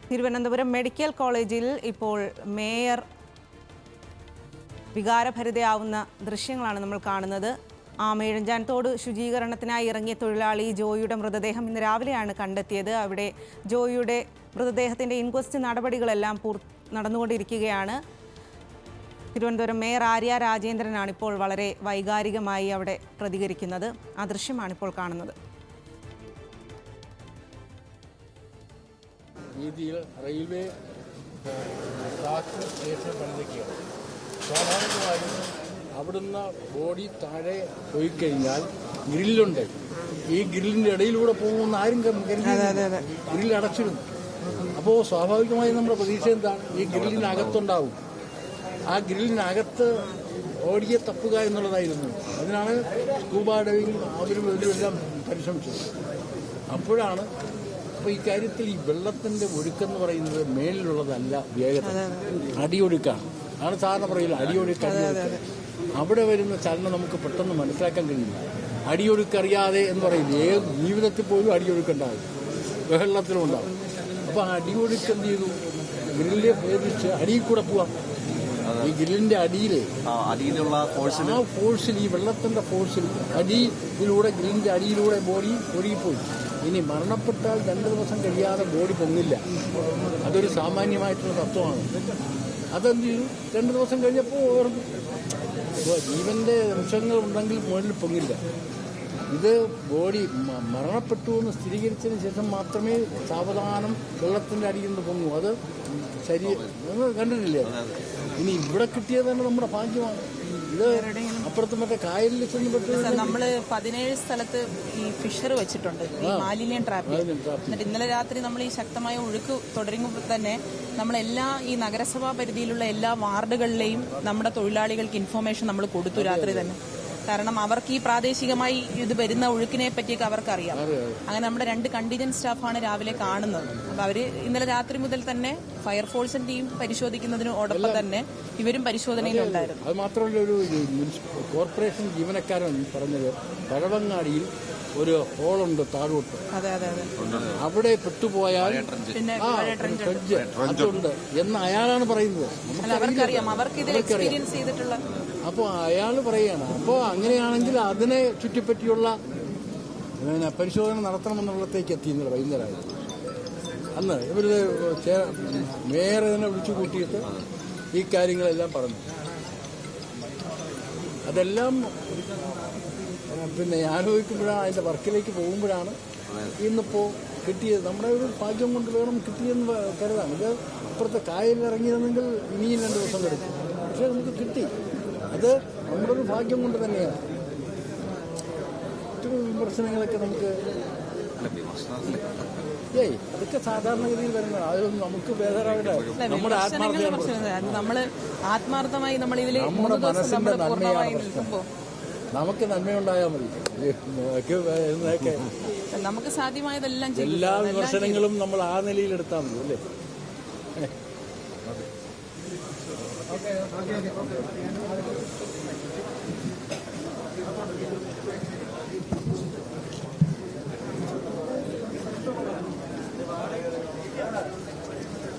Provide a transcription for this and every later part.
Thiruvananthapuram medical കോളേജിൽ ഇപ്പോൾ mayor വികാരഭരിതയാവുന്ന ദൃശ്യങ്ങളാണ് നമ്മൾ കാണുന്നത്. മേഴഞ്ചാൻതോട് ശുചീകരണത്തിനായി ഇറങ്ങിയ തൊഴിലാളി ജോയിയുടെ മൃതദേഹം ഇന്ന് രാവിലെയാണ് കണ്ടെത്തിയത്. അവിടെ ജോയിയുടെ മൃതദേഹത്തിൻ്റെ ഇൻക്വസ്റ്റ് നടപടികളെല്ലാം നടന്നുകൊണ്ടിരിക്കുകയാണ്. തിരുവനന്തപുരം മേയർ ആര്യ രാജേന്ദ്രനാണ് ഇപ്പോൾ വളരെ വൈകാരികമായി അവിടെ പ്രതികരിക്കുന്നത്. ആ ദൃശ്യമാണ് ഇപ്പോൾ കാണുന്നത്. രീതിയിൽ റെയിൽവേ ട്രാക്ക് സ്റ്റേഷൻ പണിതൊക്കെയാണ്. സ്വാഭാവികമായും അവിടുന്ന് ബോഡി താഴെ പോയി കഴിഞ്ഞാൽ ഗ്രില്ലുണ്ട്. ഈ ഗ്രില്ലിൻ്റെ ഇടയിലൂടെ പോകുമെന്ന് ആരും കരുതിയില്ല. ഗ്രില്ല് അടച്ചിടുന്നു. അപ്പോൾ സ്വാഭാവികമായും നമ്മുടെ പ്രതീക്ഷ എന്താണ്? ഈ ഗ്രില്ലിനകത്തുണ്ടാവും. ആ ഗ്രില്ലിനകത്ത് ബോഡിയെ തപ്പുക എന്നുള്ളതായിരുന്നു. അതിനാണ് സ്കൂബ ഡൈവിംഗ് അവരും ഇതിലുമെല്ലാം പരിശ്രമിച്ചത്. അപ്പോഴാണ് അപ്പോൾ ഈ കാര്യത്തിൽ ഈ വെള്ളത്തിൻ്റെ ഒഴുക്കെന്ന് പറയുന്നത് മേലിലുള്ളതല്ല, വേഗത അടിയൊഴുക്കാണ്. ആണ് സാധാരണ പറയില്ല അടിയൊഴുക്ക്. അവിടെ വരുന്ന ചലനം നമുക്ക് പെട്ടെന്ന് മനസ്സിലാക്കാൻ കഴിയില്ല. അടിയൊഴുക്കറിയാതെ എന്ന് പറയുന്നത് ഏത് ജീവിതത്തിൽ പോലും അടിയൊഴുക്കുണ്ടാകും, വെള്ളത്തിലുണ്ടാകും. അപ്പോൾ അടിയൊഴുക്ക് എന്ത് ചെയ്തു? ഗ്രില്ല് ഭേദിച്ച് അടിയിൽ കൂടെ പോവാം. ഈ ഗ്രില്ലിന്റെ അടിയിലുള്ള ഫോഴ്സിൽ, ഈ വെള്ളത്തിന്റെ ഫോഴ്സിൽ അടിയിലൂടെ, ഗ്രില്ലിന്റെ അടിയിലൂടെ ബോഡി ഒഴുകിപ്പോയി. ഇനി മരണപ്പെട്ടാൽ 2 ദിവസം കഴിയാതെ ബോഡി പൊങ്ങില്ല. അതൊരു സാമാന്യമായിട്ടുള്ള തത്വമാണ്. അതെന്ത് ചെയ്തു? 2 ദിവസം കഴിഞ്ഞപ്പോൾ ഓർമ്മ. ജീവന്റെ അംശങ്ങൾ ഉണ്ടെങ്കിൽ മുകളിൽ പൊങ്ങില്ല. ഇത് ബോഡി മരണപ്പെട്ടു എന്ന് സ്ഥിരീകരിച്ചതിന് ശേഷം മാത്രമേ സാവധാനം വെള്ളത്തിന്റെ അടിയിൽ നിന്ന് പൊങ്ങൂ. അത് നിങ്ങൾ കണ്ടിട്ടില്ലേ? ഇനി ഇവിടെ കിട്ടിയത് തന്നെ നമ്മുടെ ഭാഗ്യമാണ്. ഇത് അപ്പുറത്ത് മറ്റേ കായലിൽ ചെന്നപ്പെട്ടു. നമ്മള് 17 സ്ഥലത്ത് ഈ ഫിഷർ വെച്ചിട്ടുണ്ട്, ഈ മാലിന്യം ട്രാപ്പ്. എന്നിട്ട് ഇന്നലെ രാത്രി നമ്മൾ ഈ ശക്തമായ ഒഴുക്ക് തുടരുമ്പോൾ തന്നെ നമ്മളെല്ലാ ഈ നഗരസഭാ പരിധിയിലുള്ള എല്ലാ വാർഡുകളിലെയും നമ്മുടെ തൊഴിലാളികൾക്ക് ഇൻഫർമേഷൻ നമ്മൾ കൊടുത്തു രാത്രി തന്നെ. കാരണം അവർക്ക് ഈ പ്രാദേശികമായി ഇത് വരുന്ന ഒഴുക്കിനെ പറ്റിയൊക്കെ അവർക്കറിയാം. അങ്ങനെ നമ്മുടെ 2 കണ്ടിജന്റ് സ്റ്റാഫാണ് രാവിലെ കാണുന്നത്. അപ്പൊ അവര് ഇന്നലെ രാത്രി മുതൽ തന്നെ ഫയർഫോഴ്സിന്റെ ടീം പരിശോധിക്കുന്നതിനോടൊപ്പം തന്നെ ഇവരും പരിശോധനയിലുണ്ടായിരുന്നു. അത് മാത്രമല്ല, ഒരു കോർപ്പറേഷൻ ജീവനക്കാരൻ പറഞ്ഞത് പഴവങ്ങാടിയിൽ ഒരു ഹോളുണ്ട് താഴോട്ട്. അവിടെ പെട്ടുപോയാൽ അതുണ്ട് എന്ന് അയാളാണ് പറയുന്നത്. അവർക്കറിയാം, അവർക്ക് ഇതിൽ എക്സ്പീരിയൻസ് ചെയ്തിട്ടുള്ള. അപ്പോൾ അയാൾ പറയുകയാണ്, അപ്പോൾ അങ്ങനെയാണെങ്കിൽ അതിനെ ചുറ്റിപ്പറ്റിയുള്ള പരിശോധന നടത്തണമെന്നുള്ളത്തേക്ക് എത്തി. ഇന്നലെ വൈകുന്നേരം അന്ന് ഇവർ മേയർ തന്നെ വിളിച്ചു കൂട്ടിയിട്ട് ഈ കാര്യങ്ങളെല്ലാം പറഞ്ഞു. അതെല്ലാം പിന്നെ ആലോചിക്കുമ്പോഴാണ്, അതിൻ്റെ വർക്കിലേക്ക് പോകുമ്പോഴാണ് ഇന്നിപ്പോൾ കിട്ടിയത്. നമ്മുടെ ഒരു ഭാഗ്യം കൊണ്ട് വേണം കിട്ടിയെന്ന് കരുതാം. ഇത് അപ്പുറത്തെ കായലിൽ ഇറങ്ങിയിരുന്നെങ്കിൽ ഇനിയും 2 ദിവസം കിടക്കും. പക്ഷേ നമുക്ക് കിട്ടി. അത് നമ്മുടെ ഒരു ഭാഗ്യം കൊണ്ട് തന്നെയാണ്. മറ്റൊരു വിമർശനങ്ങളൊക്കെ നമുക്ക് അതൊക്കെ സാധാരണഗതിയിൽ വരുന്നതാണ്. അതൊന്നും നമുക്ക് ബേജാറാവില്ല. നമ്മുടെ ആത്മാർത്ഥമായി നമ്മൾ ഇതിൽ നമ്മുടെ മനസ്സിന്റെ നന്മയാണ് പ്രശ്നം. നമുക്ക് നന്മയുണ്ടായാൽ മതി. നമുക്ക് സാധ്യമായതെല്ലാം എല്ലാ വിമർശനങ്ങളും നമ്മൾ ആ നിലയിൽ എടുത്താൽ മതി, അല്ലേ?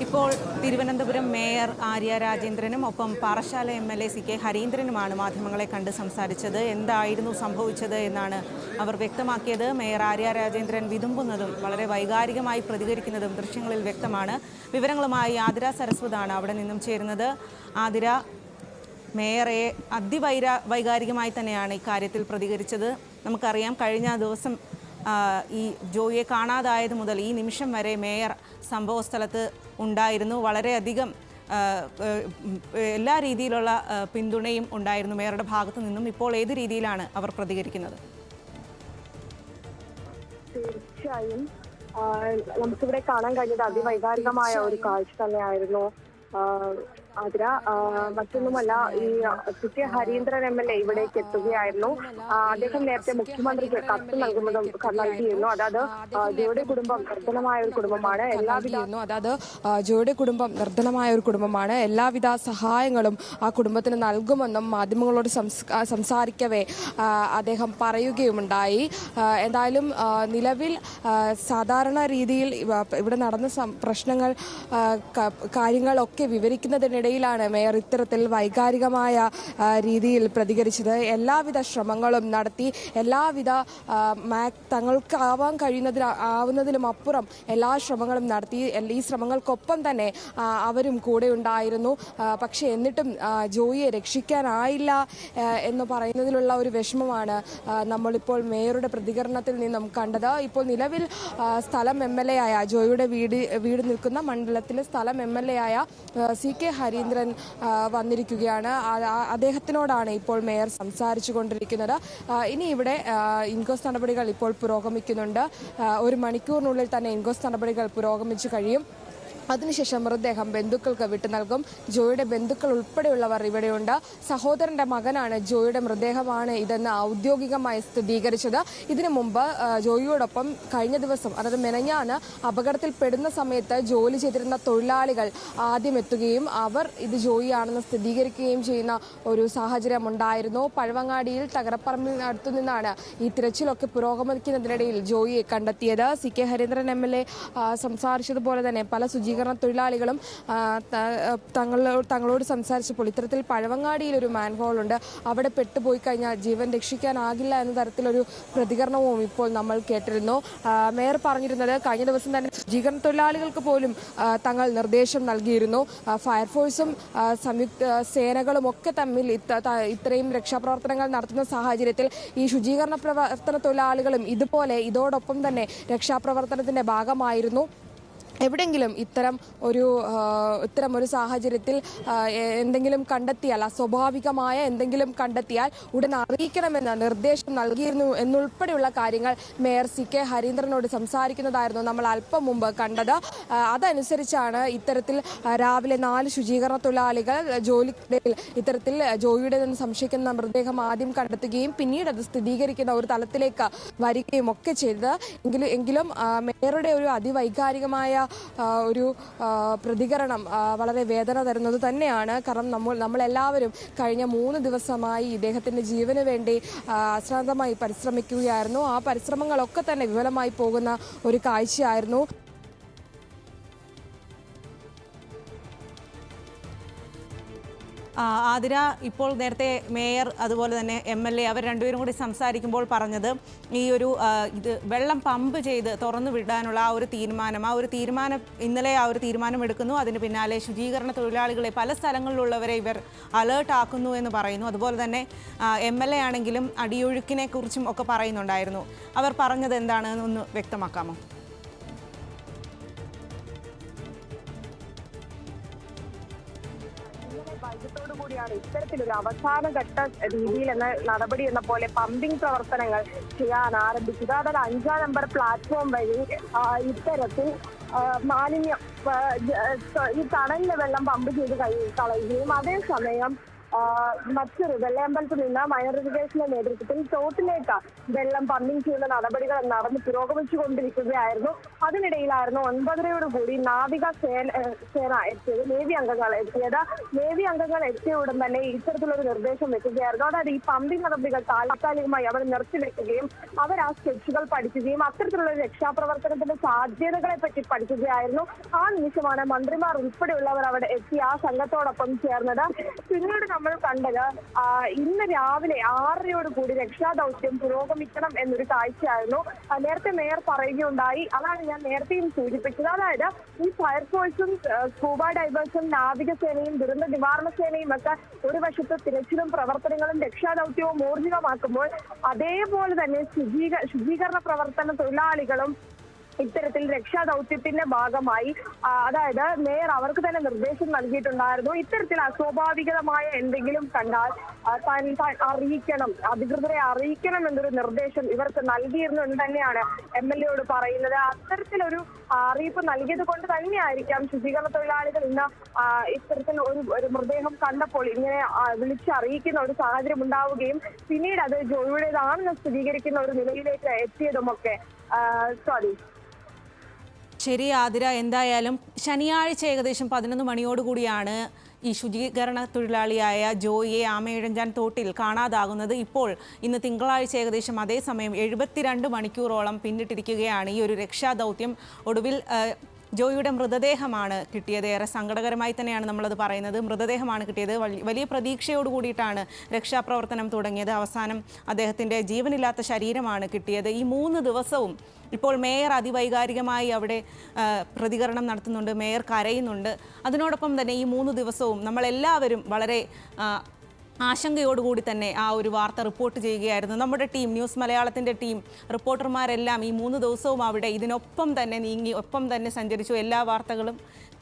ഇപ്പോൾ തിരുവനന്തപുരം മേയർ ആര്യ രാജേന്ദ്രനും ഒപ്പം പാറശാല MLA CK ഹരീന്ദ്രനുമാണ് മാധ്യമങ്ങളെ കണ്ട് സംസാരിച്ചത്. എന്തായിരുന്നു സംഭവിച്ചത് എന്നാണ് അവർ വ്യക്തമാക്കിയത്. മേയർ ആര്യ രാജേന്ദ്രൻ വിതുമ്പുന്നതും വളരെ വൈകാരികമായി പ്രതികരിക്കുന്നതും ദൃശ്യങ്ങളിൽ വ്യക്തമാണ്. വിവരങ്ങളുമായി ആതിര സരസ്വതാണ് അവിടെ നിന്നും ചേരുന്നത്. ആതിര, മേയറെ വൈകാരികമായി തന്നെയാണ് ഇക്കാര്യത്തിൽ പ്രതികരിച്ചത്. നമുക്കറിയാം, കഴിഞ്ഞ ദിവസം ഈ ജോയിയെ കാണാതായത് മുതൽ ഈ നിമിഷം വരെ മേയർ സംഭവ സ്ഥലത്ത് ഉണ്ടായിരുന്നു. വളരെയധികം എല്ലാ രീതിയിലുള്ള പിന്തുണയും ഉണ്ടായിരുന്നു മേയറുടെ ഭാഗത്തു നിന്നും. ഇപ്പോൾ ഏത് രീതിയിലാണ് അവർ പ്രതികരിക്കുന്നത്? തീർച്ചയായും നമുക്കിവിടെ കാണാൻ കഴിഞ്ഞത് അതിവൈകാരികമായ ഒരു കാഴ്ച തന്നെയായിരുന്നു. ആതിര. മറ്റൊന്നുമല്ല, ഈ CK ഹരീന്ദ്രൻ MLA ഇവിടേക്ക് എത്തുകയായിരുന്നു. അദ്ദേഹം നേരത്തെ മുഖ്യമന്ത്രിക്ക് കത്ത് നൽകിയിരുന്നു. അതായത് ജോയുടെ കുടുംബം നിർധനമായ ഒരു കുടുംബമാണ്, എല്ലാവിധ സഹായങ്ങളും ആ കുടുംബത്തിന് നൽകുമെന്നും മാധ്യമങ്ങളോട് സംസാരിക്കവേ അദ്ദേഹം പറയുകയുമുണ്ടായി. എന്തായാലും നിലവിൽ സാധാരണ രീതിയിൽ ഇവിടെ നടന്ന പ്രശ്നങ്ങൾ കാര്യങ്ങളൊക്കെ വിവരിക്കുന്നതിനിടയിലാണ് മേയർ ഇത്തരത്തിൽ വൈകാരികമായ രീതിയിൽ പ്രതികരിച്ചത്. എല്ലാവിധ ശ്രമങ്ങളും നടത്തി, എല്ലാവിധ തങ്ങൾക്കാവാൻ ആവുന്നതിലും അപ്പുറം എല്ലാ ശ്രമങ്ങളും നടത്തി. ഈ ശ്രമങ്ങൾക്കൊപ്പം തന്നെ അവരും കൂടെ ഉണ്ടായിരുന്നു. പക്ഷേ എന്നിട്ടും ജോയിയെ രക്ഷിക്കാനായില്ല എന്ന് പറയുന്നതിലുള്ള ഒരു വിഷമമാണ് നമ്മളിപ്പോൾ മേയറുടെ പ്രതികരണത്തിൽ നിന്നും കണ്ടത്. ഇപ്പോൾ നിലവിൽ സ്ഥലം MLA ആയ ജോയിയുടെ വീട് നിൽക്കുന്ന മണ്ഡലത്തിലെ സ്ഥലം MLA ആയ CK ഹരീന്ദ്രൻ വന്നിരിക്കുകയാണ്. അദ്ദേഹത്തിനോടാണ് ഇപ്പോൾ മേയർ സംസാരിച്ചു കൊണ്ടിരിക്കുന്നത്. ഇനി ഇവിടെ ഇൻക്വസ്റ്റ് നടപടികൾ ഇപ്പോൾ പുരോഗമിക്കുന്നുണ്ട്. ഒരു മണിക്കൂറിനുള്ളിൽ തന്നെ ഇൻക്വസ്റ്റ് നടപടികൾ പുരോഗമിച്ചു കഴിയും. അതിനുശേഷം മൃതദേഹം ബന്ധുക്കൾക്ക് വിട്ടു നൽകും. ജോയുടെ ബന്ധുക്കൾ ഉൾപ്പെടെയുള്ളവർ ഇവിടെയുണ്ട്. സഹോദരന്റെ മകനാണ് ജോയുടെ മൃതദേഹമാണ് ഇതെന്ന് ഔദ്യോഗികമായി സ്ഥിരീകരിച്ചത്. ഇതിനു മുമ്പ് ജോയിയോടൊപ്പം കഴിഞ്ഞ ദിവസം, അതായത് മെനഞ്ഞാന്ന് അപകടത്തിൽപ്പെടുന്ന സമയത്ത് ജോലി ചെയ്തിരുന്ന തൊഴിലാളികൾ ആദ്യം എത്തുകയും അവർ ഇത് ജോയിയാണെന്ന് സ്ഥിരീകരിക്കുകയും ചെയ്യുന്ന ഒരു സാഹചര്യം ഉണ്ടായിരുന്നു. പഴവങ്ങാടിയിൽ തകരപ്പറമ്പിൽ അടുത്തു നിന്നാണ് ഈ തിരച്ചിലൊക്കെ പുരോഗമിക്കുന്നതിനിടയിൽ ജോയിയെ കണ്ടെത്തിയത്. CK ഹരീന്ദ്രൻ MLA സംസാരിച്ചതുപോലെ തന്നെ പല തൊഴിലാളികളും തങ്ങളോട് സംസാരിച്ചപ്പോൾ ഇത്തരത്തിൽ പഴവങ്ങാടിയിൽ ഒരു മാൻഹോൾ ഉണ്ട്, അവിടെ പെട്ടുപോയി കഴിഞ്ഞാൽ ജീവൻ രക്ഷിക്കാനാകില്ല എന്ന തരത്തിലൊരു പ്രതികരണവും ഇപ്പോൾ നമ്മൾ കേട്ടിരുന്നു. മേയർ പറഞ്ഞിരുന്നത് കഴിഞ്ഞ ദിവസം തന്നെ ശുചീകരണ തൊഴിലാളികൾക്ക് പോലും തങ്ങൾ നിർദ്ദേശം നൽകിയിരുന്നു. ഫയർഫോഴ്സും സംയുക്ത സേനകളും ഒക്കെ തമ്മിൽ ഇത്രയും രക്ഷാപ്രവർത്തനങ്ങൾ നടത്തുന്ന സാഹചര്യത്തിൽ ഈ ശുചീകരണ പ്രവർത്തന തൊഴിലാളികളും ഇതോടൊപ്പം തന്നെ രക്ഷാപ്രവർത്തനത്തിന്റെ ഭാഗമായിരുന്നു. എവിടെയെങ്കിലും ഇത്തരം ഒരു സാഹചര്യത്തിൽ എന്തെങ്കിലും കണ്ടെത്തിയാൽ, അസ്വാഭാവികമായ എന്തെങ്കിലും കണ്ടെത്തിയാൽ ഉടൻ അറിയിക്കണമെന്ന് നിർദ്ദേശം നൽകിയിരുന്നു എന്നുൾപ്പെടെയുള്ള കാര്യങ്ങൾ മേയർ CK ഹരീന്ദ്രനോട് സംസാരിക്കുന്നതായിരുന്നു നമ്മൾ അല്പം മുമ്പ് കണ്ടത്. അതനുസരിച്ചാണ് ഇത്തരത്തിൽ രാവിലെ 4 ശുചീകരണ തൊഴിലാളികൾ ജോലിക്കിടയിൽ ഇത്തരത്തിൽ ജോയിയുടെ നിന്ന് സംശയിക്കുന്ന മൃതദേഹം ആദ്യം കണ്ടെത്തുകയും പിന്നീട് അത് സ്ഥിരീകരിക്കുന്ന ഒരു തലത്തിലേക്ക് വരികയും ഒക്കെ ചെയ്തത്. എങ്കിലും മേയറുടെ ഒരു അതിവൈകാരികമായ ഒരു പ്രതികരണം വളരെ വേദന തരുന്നത് തന്നെയാണ്. കാരണം നമ്മളെല്ലാവരും കഴിഞ്ഞ 3 ദിവസമായി ഇദ്ദേഹത്തിന്റെ ജീവന് വേണ്ടി അശ്രാന്തമായി പരിശ്രമിക്കുകയായിരുന്നു. ആ പരിശ്രമങ്ങളൊക്കെ തന്നെ വിഫലമായി പോകുന്ന ഒരു കാഴ്ചയായിരുന്നു. ആതിര, ഇപ്പോൾ നേരത്തെ മേയർ അതുപോലെ തന്നെ MLA അവർ രണ്ടുപേരും കൂടി സംസാരിക്കുമ്പോൾ പറഞ്ഞത് ഈ ഒരു വെള്ളം പമ്പ് ചെയ്ത് തുറന്നു വിടാനുള്ള ഇന്നലെ ആ ഒരു തീരുമാനം എടുക്കുന്നു. അതിന് പിന്നാലെ ശുചീകരണ തൊഴിലാളികളെ പല സ്ഥലങ്ങളിലുള്ളവരെ ഇവർ അലേർട്ട് ആക്കുന്നു എന്ന് പറയുന്നു. അതുപോലെ തന്നെ MLA ആണെങ്കിലും അടിയൊഴുക്കിനെ കുറിച്ചും ഒക്കെ പറയുന്നുണ്ടായിരുന്നു. അവർ പറഞ്ഞത് എന്താണെന്ന് ഒന്ന് വ്യക്തമാക്കാമോ? വൈകിട്ടോടുകൂടിയാണ് ഇത്തരത്തിലൊരു അവസാനഘട്ട രീതിയിൽ നടപടി എന്ന പോലെ പമ്പിംഗ് പ്രവർത്തനങ്ങൾ ചെയ്യാൻ ആരംഭിച്ചത്. അതായത് 5-ാം നമ്പർ പ്ലാറ്റ്ഫോം വഴി ഇത്തരത്തിൽ മാലിന്യം ഈ ടണലിലെ വെള്ളം പമ്പ് ചെയ്ത് കളയുകയും അതേസമയം മറ്റൊരു വെള്ളയമ്പലത്തിൽ നിന്ന് മൈനർ ഇറിഗേഷന്റെ നേതൃത്വത്തിൽ തോട്ടിലേക്ക് വെള്ളം പമ്പിംഗ് ചെയ്യുന്ന നടപടികൾ നടന്ന് പുരോഗമിച്ചുകൊണ്ടിരിക്കുകയായിരുന്നു. അതിനിടയിലായിരുന്നു 9:30 നാവിക സേന എത്തിയത്, നേവി അംഗങ്ങൾ എത്തിയത്. നേവി അംഗങ്ങൾ എത്തിയ ഉടൻ തന്നെ ഇത്തരത്തിലൊരു നിർദ്ദേശം വെക്കുകയായിരുന്നു. അതായത് ഈ പമ്പിംഗ് നടപടികൾ താൽക്കാലികമായി അവർ നിർത്തിവെക്കുകയും അവർ ആ സ്കെച്ചുകൾ പഠിക്കുകയും അത്തരത്തിലുള്ള രക്ഷാപ്രവർത്തനത്തിന്റെ സാധ്യതകളെ പറ്റി പഠിക്കുകയായിരുന്നു. ആ നിമിഷമാണ് മന്ത്രിമാർ ഉൾപ്പെടെയുള്ളവർ അവിടെ എത്തി ആ സംഘത്തോടൊപ്പം ചേർന്നത്. പിന്നീട് നമ്മൾ കണ്ടത് ഇന്ന് രാവിലെ 6:30 രക്ഷാദൌത്യം പുരോഗമിക്കണം എന്നൊരു കാഴ്ചയായിരുന്നു. നേരത്തെ മേയർ പറയുകയുണ്ടായി, അതാണ് ഞാൻ നേരത്തെയും സൂചിപ്പിച്ചത്. അതായത് ഈ ഫയർഫോഴ്സും സ്കൂബ ഡൈവേഴ്സും നാവികസേനയും ദുരന്ത നിവാരണ സേനയും ഒക്കെ ഒരു വശത്ത് തിരച്ചിലും പ്രവർത്തനങ്ങളും രക്ഷാദൌത്യവും ഊർജിതമാക്കുമ്പോൾ അതേപോലെ തന്നെ ശുചീകരണ പ്രവർത്തന തൊഴിലാളികളും ഇത്തരത്തിൽ രക്ഷാദൌത്യത്തിന്റെ ഭാഗമായി അതായത് മേയർ അവർക്ക് തന്നെ നിർദ്ദേശം നൽകിയിട്ടുണ്ടായിരുന്നു. ഇത്തരത്തിൽ അസ്വാഭാവികമായ എന്തെങ്കിലും കണ്ടാൽ താൻ അറിയിക്കണം, അധികൃതരെ അറിയിക്കണം എന്നൊരു നിർദ്ദേശം ഇവർക്ക് നൽകിയിരുന്നു എന്ന് തന്നെയാണ് MLA യോട് പറയുന്നത്. അത്തരത്തിലൊരു അറിയിപ്പ് നൽകിയത് കൊണ്ട് തന്നെയായിരിക്കാം ശുചീകരണ തൊഴിലാളികൾ ഇന്ന് ഇത്തരത്തിൽ ഒരു മൃതദേഹം കണ്ടപ്പോൾ ഇങ്ങനെ വിളിച്ചറിയിക്കുന്ന ഒരു സാഹചര്യം ഉണ്ടാവുകയും പിന്നീട് അത് ജോയിയുടേതാണെന്ന് സ്ഥിരീകരിക്കുന്ന ഒരു നിലയിലേക്ക് എത്തിയതുമൊക്കെ. ശരി ആതിര, എന്തായാലും ശനിയാഴ്ച ഏകദേശം 11 മണിയോടുകൂടിയാണ് ഈ ശുചീകരണ തൊഴിലാളിയായ ജോയിയെ ആമയിഴഞ്ചാൻ തോട്ടിൽ കാണാതാകുന്നത്. ഇപ്പോൾ ഇന്ന് തിങ്കളാഴ്ച ഏകദേശം അതേസമയം 72 മണിക്കൂറോളം പിന്നിട്ടിരിക്കുകയാണ് ഈ ഒരു രക്ഷാദൗത്യം. ഒടുവിൽ ജോയിയുടെ മൃതദേഹമാണ് കിട്ടിയത്. ഏറെ സങ്കടകരമായി തന്നെയാണ് നമ്മളത് പറയുന്നത്. മൃതദേഹമാണ് കിട്ടിയത്. വലിയ പ്രതീക്ഷയോട് കൂടിയിട്ടാണ് രക്ഷാപ്രവർത്തനം തുടങ്ങിയത്. അവസാനം അദ്ദേഹത്തിൻ്റെ ജീവനില്ലാത്ത ശരീരമാണ് കിട്ടിയത്. ഈ 3 ദിവസവും ഇപ്പോൾ മേയർ അതിവൈകാരികമായി അവിടെ പ്രതികരണം നടത്തുന്നുണ്ട്. മേയർ കരയുന്നുണ്ട്. അതിനോടൊപ്പം തന്നെ ഈ 3 ദിവസവും നമ്മളെല്ലാവരും വളരെ ആശങ്കയോടുകൂടി തന്നെ ആ ഒരു വാർത്ത റിപ്പോർട്ട് ചെയ്യുകയായിരുന്നു. നമ്മുടെ ടീം, ന്യൂസ് മലയാളത്തിൻ്റെ ടീം, റിപ്പോർട്ടർമാരെല്ലാം ഈ 3 ദിവസവും അവിടെ ഇതിനൊപ്പം തന്നെ നീങ്ങി, ഒപ്പം തന്നെ സഞ്ചരിച്ചു. എല്ലാ വാർത്തകളും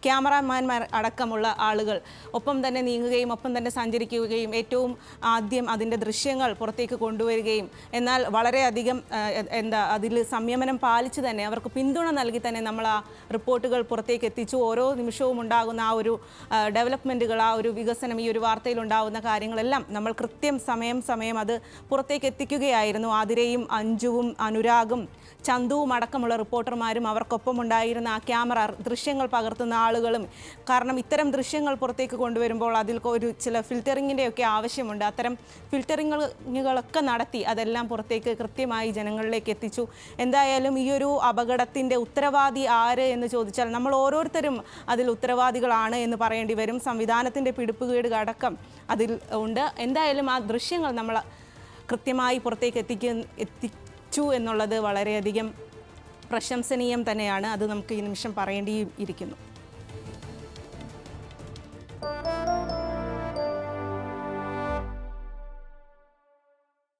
ക്യാമറാമാൻമാർ അടക്കമുള്ള ആളുകൾ ഒപ്പം തന്നെ നീങ്ങുകയും ഒപ്പം തന്നെ സഞ്ചരിക്കുകയും ഏറ്റവും ആദ്യം അതിൻ്റെ ദൃശ്യങ്ങൾ പുറത്തേക്ക് കൊണ്ടുവരികയും എന്നാൽ വളരെയധികം അതിൽ സംയമനം പാലിച്ച് തന്നെ അവർക്ക് പിന്തുണ നൽകി തന്നെ നമ്മൾ ആ റിപ്പോർട്ടുകൾ പുറത്തേക്ക് എത്തിച്ചു. ഓരോ നിമിഷവും ഉണ്ടാകുന്ന ആ ഒരു ഡെവലപ്മെൻറ്റുകൾ, ആ ഒരു വികസനം, ഈ ഒരു വാർത്തയിൽ ഉണ്ടാകുന്ന കാര്യങ്ങളെല്ലാം നമ്മൾ കൃത്യം സമയം അത് പുറത്തേക്ക് എത്തിക്കുകയായിരുന്നു. ആതിരയും അഞ്ജുവും അനുരാഗും ചന്തുവും അടക്കമുള്ള റിപ്പോർട്ടർമാരും അവർക്കൊപ്പം ഉണ്ടായിരുന്ന ആ ക്യാമറ ദൃശ്യങ്ങൾ പകർത്തുന്ന ആളുകളും. കാരണം ഇത്തരം ദൃശ്യങ്ങൾ പുറത്തേക്ക് കൊണ്ടുവരുമ്പോൾ അതിൽ ചില ഫിൽറ്ററിങ്ങിൻ്റെയൊക്കെ ആവശ്യമുണ്ട്. അത്തരം ഫിൽറ്ററിങ്ങുകളൊക്കെ നടത്തി അതെല്ലാം പുറത്തേക്ക് കൃത്യമായി ജനങ്ങളിലേക്ക് എത്തിച്ചു. എന്തായാലും ഈ ഒരു അപകടത്തിൻ്റെ ഉത്തരവാദി ആര് എന്ന് ചോദിച്ചാൽ നമ്മൾ ഓരോരുത്തരും അതിൽ ഉത്തരവാദികളാണ് എന്ന് പറയേണ്ടി വരും. സംവിധാനത്തിൻ്റെ പിടിപ്പുകേട് അടക്കം അതിൽ ഉണ്ട്. എന്തായാലും ആ ദൃശ്യങ്ങൾ നമ്മൾ കൃത്യമായി പുറത്തേക്ക് എത്തിച്ചു എന്നുള്ളത് വളരെയധികം പ്രശംസനീയം തന്നെയാണ്. അത് നമുക്ക് ഈ നിമിഷം പറയേണ്ടിയിരിക്കുന്നു.